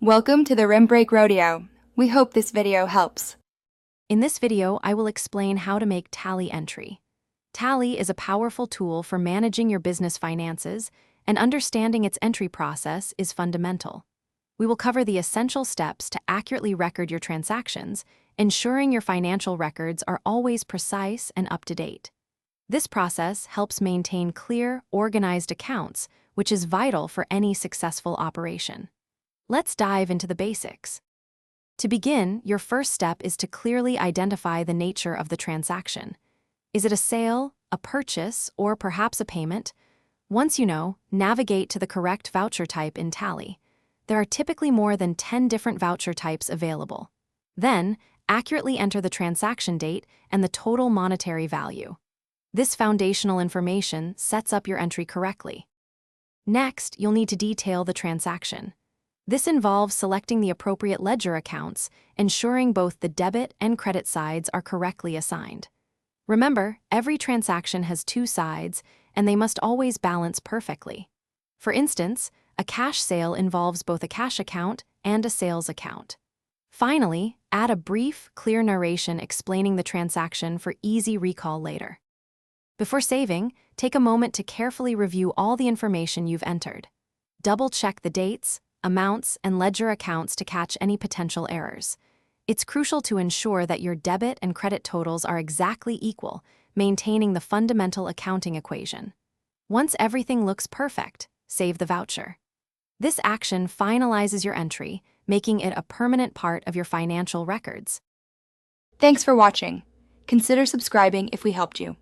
Welcome to the Rim Break Rodeo. We hope this video helps. In this video, I will explain how to make Tally entry. Tally is a powerful tool for managing your business finances, and understanding its entry process is fundamental. We will cover the essential steps to accurately record your transactions, ensuring your financial records are always precise and up to date. This process helps maintain clear, organized accounts, which is vital for any successful operation. Let's dive into the basics. To begin, your first step is to clearly identify the nature of the transaction. Is it a sale, a purchase, or perhaps a payment? Once you know, navigate to the correct voucher type in Tally. There are typically more than 10 different voucher types available. Then, accurately enter the transaction date and the total monetary value. This foundational information sets up your entry correctly. Next, you'll need to detail the transaction. This involves selecting the appropriate ledger accounts, ensuring both the debit and credit sides are correctly assigned. Remember, every transaction has two sides, and they must always balance perfectly. For instance, a cash sale involves both a cash account and a sales account. Finally, add a brief, clear narration explaining the transaction for easy recall later. Before saving, take a moment to carefully review all the information you've entered. Double-check the dates, amounts, and ledger accounts to catch any potential errors. It's crucial to ensure that your debit and credit totals are exactly equal, maintaining the fundamental accounting equation. Once everything looks perfect, save the voucher. This action finalizes your entry, making it a permanent part of your financial records. Thanks for watching. Consider subscribing if we helped you.